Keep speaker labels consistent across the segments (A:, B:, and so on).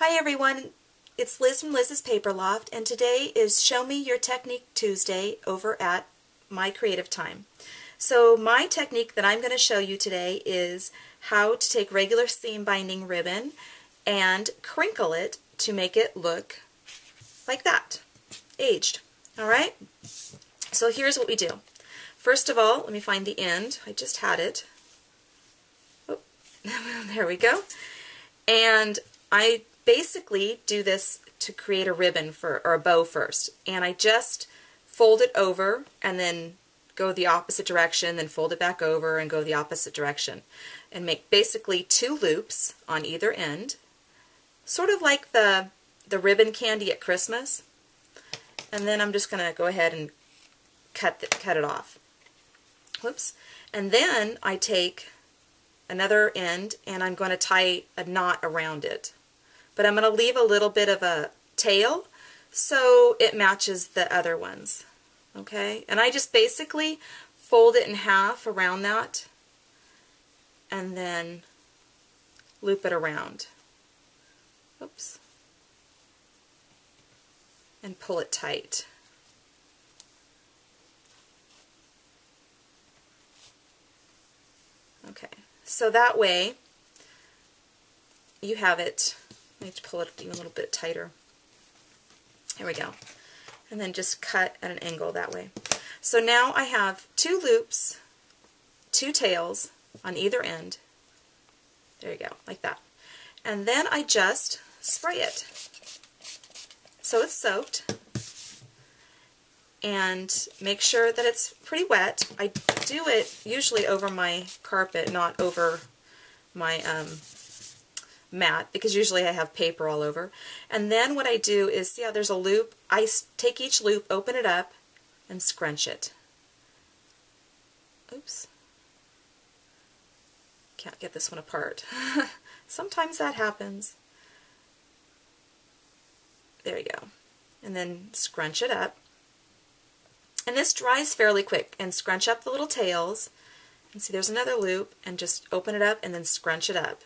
A: Hi everyone, it's Liz from Liz's Paper Loft, and today is Show Me Your Technique Tuesday over at My Creative Time. So my technique that I'm going to show you today is how to take regular seam binding ribbon and crinkle it to make it look like that, aged. Alright, so here's what we do. First of all, let me find the end. I just had it. Oh, there we go. And I basically do this to create a ribbon or a bow first, and I just fold it over and then go the opposite direction, then fold it back over and go the opposite direction, and make basically two loops on either end, sort of like the ribbon candy at Christmas. And then I'm just going to go ahead and cut it off. Whoops. And then I take another end and I'm going to tie a knot around it. But I'm going to leave a little bit of a tail so it matches the other ones. Okay? And I just basically fold it in half around that and then loop it around. Oops. And pull it tight. Okay, so that way you have it. I need to pull it even a little bit tighter. Here we go. And then just cut at an angle that way. So now I have two loops, two tails on either end. There you go, like that. And then I just spray it. So it's soaked. And make sure that it's pretty wet. I do it usually over my carpet, not over my mat, because usually I have paper all over. And then what I do is, see how there's a loop? I take each loop, open it up, and scrunch it. Oops. Can't get this one apart. Sometimes that happens. There you go. And then scrunch it up. And this dries fairly quick. And scrunch up the little tails. And see, there's another loop. And just open it up and then scrunch it up.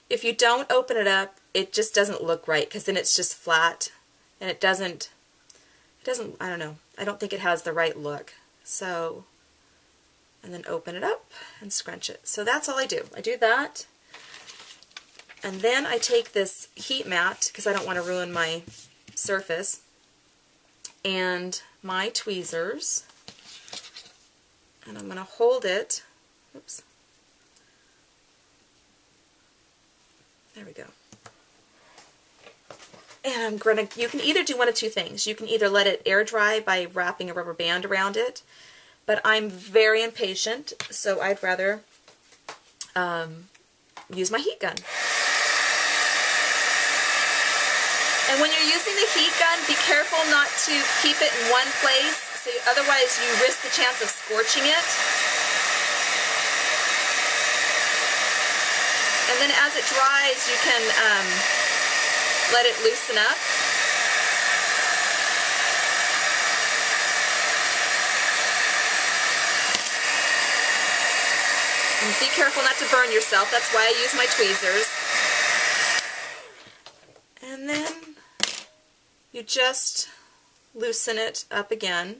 A: If you don't open it up, it just doesn't look right, because then it's just flat. And it doesn't, I don't know, I don't think it has the right look. So, and then open it up and scrunch it. So that's all I do. I do that. And then I take this heat mat, because I don't want to ruin my surface, and my tweezers, and I'm going to hold it. Oops. There we go. And I'm going to, you can either do one of two things. You can either let it air dry by wrapping a rubber band around it, but I'm very impatient, so I'd rather use my heat gun. And when you're using the heat gun, be careful not to keep it in one place, so otherwise you risk the chance of scorching it. And then as it dries, you can let it loosen up. And be careful not to burn yourself. That's why I use my tweezers. And then you just loosen it up again,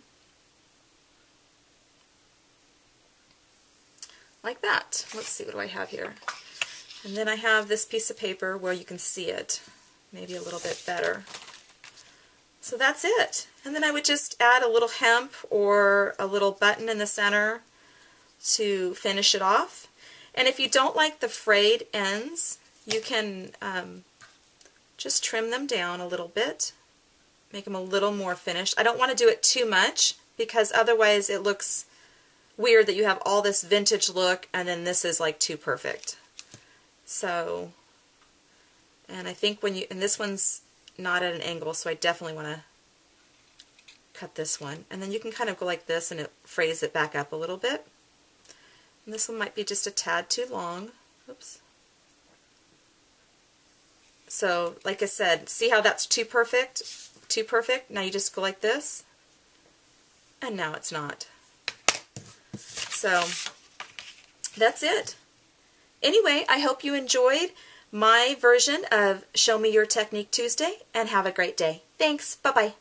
A: like that. Let's see, what do I have here? And then I have this piece of paper where you can see it, maybe a little bit better. So that's it. And then I would just add a little hemp or a little button in the center to finish it off. And if you don't like the frayed ends, you can just trim them down a little bit, make them a little more finished. I don't want to do it too much, because otherwise it looks weird that you have all this vintage look and then this is like too perfect. So, and I think when you, and this one's not at an angle, so I definitely want to cut this one. And then you can kind of go like this and it frays it back up a little bit. And this one might be just a tad too long. Oops. So, like I said, see how that's too perfect? Too perfect. Now you just go like this, and now it's not. So, that's it. Anyway, I hope you enjoyed. my version of Show Me Your Technique Tuesday, and have a great day. Thanks. Bye-bye.